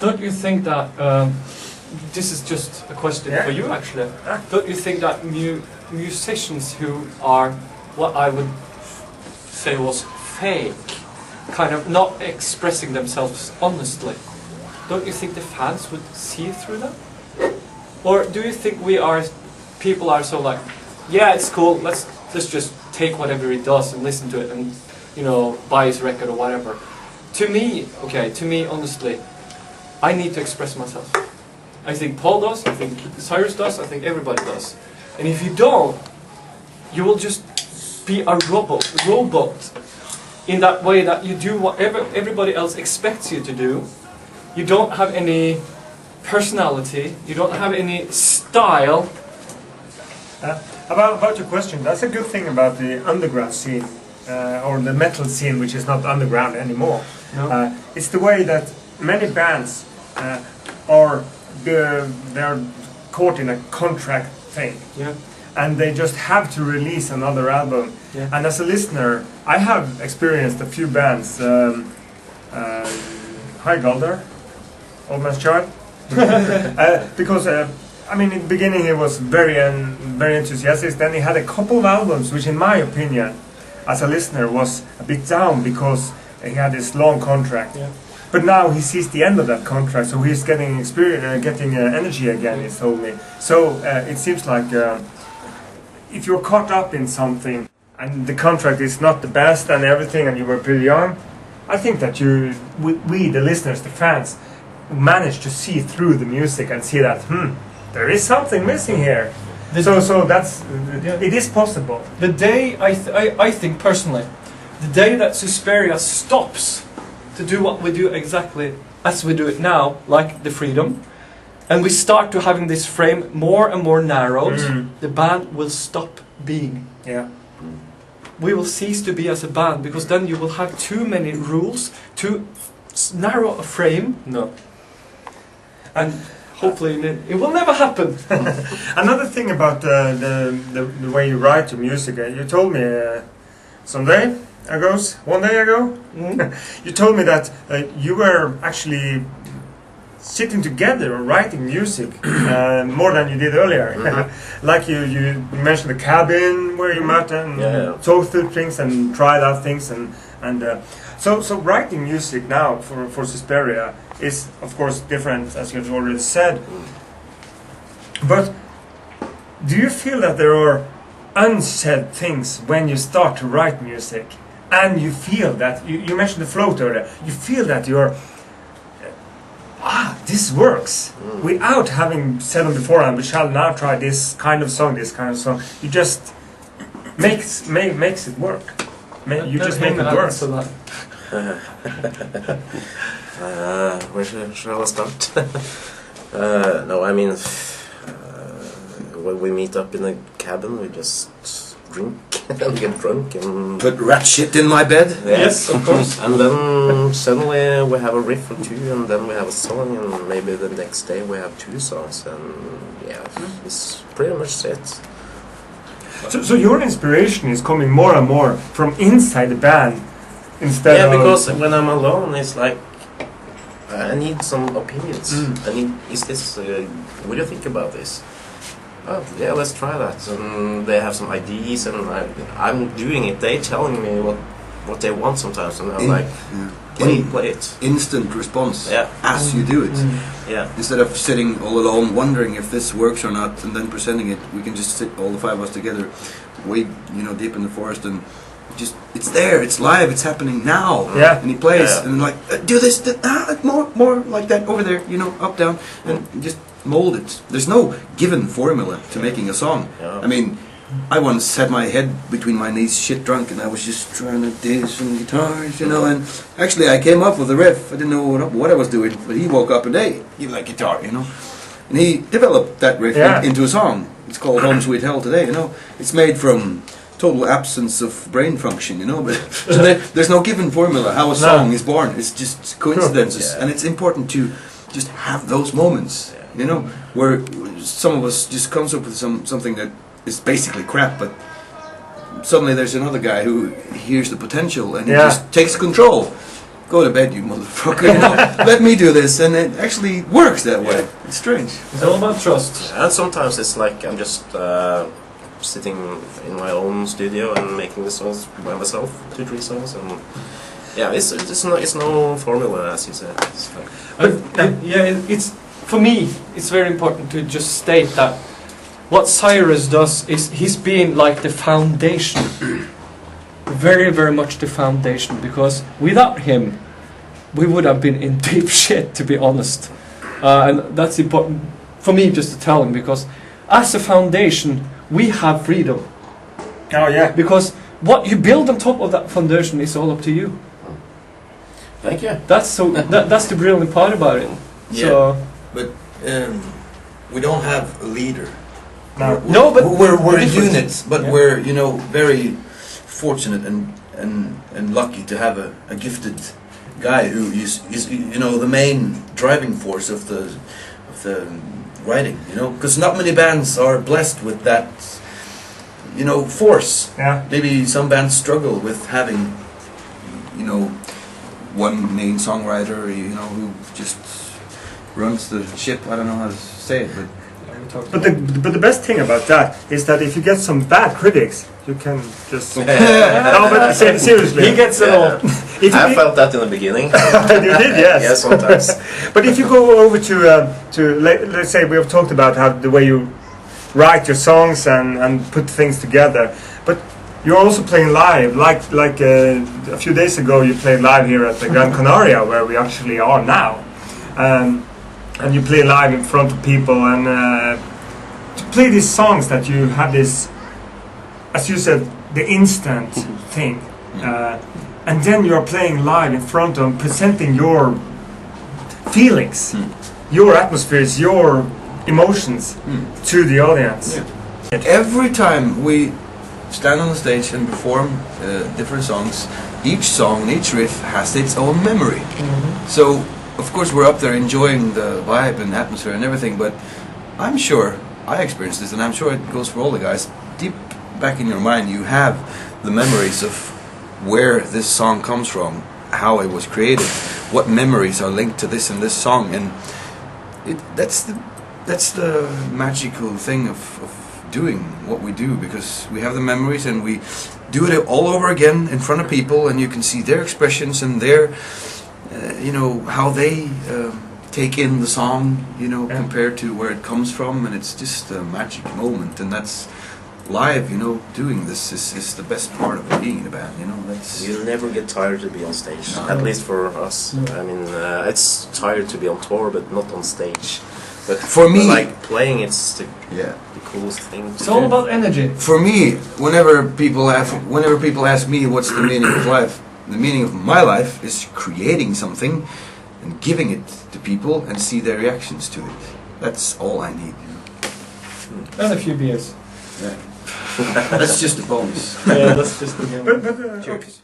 don't you think that this is just a question for you actually? Don't you think that musicians who are what I would say was fake, kind of not expressing themselves honestly, don't you think the fans would see through that? Or do you think people are so like, yeah, it's cool, let's just take whatever he does and listen to it and, you know, buy his record or whatever? To me, honestly, I need to express myself. I think Paul does, I think Cyrus does, I think everybody does. And if you don't, you will just be a robot in that way that you do whatever everybody else expects you to do. You don't have any personality, you don't have any style. About your question, that's a good thing about the underground scene, or the metal scene, which is not underground anymore. No. It's the way that many bands they're caught in a contract thing. Yeah. And they just have to release another album. Yeah. And as a listener, I have experienced a few bands. Hi Galder, Old Man's Child. Because I mean, in the beginning he was very enthusiastic. Then he had a couple of albums, which in my opinion, as a listener, was a bit down because he had this long contract. Yeah. But now he sees the end of that contract, so he's getting energy again. He told me. So it seems like if you're caught up in something and the contract is not the best and everything, and you were pretty young, I think that we the listeners, the fans, manage to see through the music and see that there is something missing here. So that's it is possible. The day I think personally, the day that SUSPERIA stops to do what we do exactly as we do it now, like the Freedom, and we start to having this frame more and more narrowed, the band will stop being. Yeah. We will cease to be as a band, because then you will have too many rules to narrow a frame. No. And hopefully it will never happen. Another thing about the way you write your music, you told me one day ago, you told me that you were actually sitting together or writing music more than you did earlier. Like you mentioned the cabin where you met and talked through things and tried out things and so writing music now for SUSPERIA is of course different, as you've already said. But do you feel that there are unsaid things when you start to write music? And you feel that, you mentioned the float earlier, you feel that you're, this works, without having said on beforehand, we shall now try this kind of song. You just makes it work. You just make it work. Where shall I start? No, I mean, when we meet up in a cabin, we just drink and get drunk and put rat shit in my bed. Yes, of course. And then suddenly we have a riff or two, and then we have a song, and maybe the next day we have two songs, and it's pretty much it. So your inspiration is coming more and more from inside the band instead of... Yeah, because when I'm alone, it's like I need some opinions. Is this? What do you think about this? Oh, yeah, let's try that. And they have some ideas, and I'm doing it. They telling me what they want sometimes, and I'm like, play it. Instant response as you do it. Yeah. Instead of sitting all alone wondering if this works or not, and then presenting it, we can just sit all the five of us together, way deep in the forest, and just it's there, it's live, it's happening now. Yeah. And he plays, and like do this, more like that over there, up down, and just mold it. There's no given formula to making a song. Yeah. I mean, I once had my head between my knees, shit drunk, and I was just trying to do some guitars, and actually I came up with a riff. I didn't know what I was doing, but he woke up and hey, you like guitar, and he developed that riff into a song. It's called Home Sweet Hell today, It's made from total absence of brain function, but so there's no given formula how a song is born. It's just coincidences, and it's important to just have those moments. Where some of us just comes up with something that is basically crap, but suddenly there's another guy who hears the potential and he just takes control. go to bed, you motherfucker. You know? Let me do this, and it actually works that way. It's strange. It's all about trust. And sometimes it's like I'm just sitting in my own studio and making the songs by myself, 2-3 songs, and yeah, it's no formula, as you said. It's like, It's for me. It's very important to just state that what Cyrus does is he's being like the foundation, very, very much the foundation. Because without him, we would have been in deep shit, to be honest. And that's important for me just to tell him, because as a foundation, we have freedom. Oh yeah. Because what you build on top of that foundation is all up to you. thank you. That's the brilliant part about it. Yeah. So But we don't have a leader. No. but We're different. units, but Yeah. we're very fortunate and lucky to have a gifted guy who is the main driving force of the writing. Because not many bands are blessed with that force. Yeah. Maybe some bands struggle with having one main songwriter who just runs the ship. I don't know how to say it, but But the best thing about that is that if you get some bad critics, you can just no. But seriously, he gets it all. If you, I felt that in the beginning. you did, yes. Yeah, sometimes. But if you go over to let's say we have talked about how the way you write your songs and put things together, but you're also playing live. Like a few days ago, you played live here at the Gran Canaria, where we actually are now. And you play live in front of people, and to play these songs that you have this, as you said, the instant thing, and then you are playing live in front of, presenting your feelings, your atmospheres, your emotions to the audience. Yeah. Every time we stand on the stage and perform different songs, each song, each riff has its own memory. So of course we're up there enjoying the vibe and atmosphere and everything, but I'm sure I experienced this, and I'm sure it goes for all the guys. Deep back in your mind you have the memories of where this song comes from, how it was created, what memories are linked to this and this song, and that's the magical thing of doing what we do, because we have the memories and we do it all over again in front of people, and you can see their expressions and their how they take in the song, compared to where it comes from, and it's just a magic moment, and that's live, doing this is the best part of being in a band, that's... You'll never get tired to be on stage, No. at least for us. I mean, it's tired to be on tour, but not on stage. But For me- like playing, it's the coolest thing. It's all about energy. For me, whenever people ask me what's the meaning of life, the meaning of my life is creating something and giving it to people and see their reactions to it. That's all I need. And a few beers. Yeah. That's just a bonus. Yeah, that's just the game. But Cheers.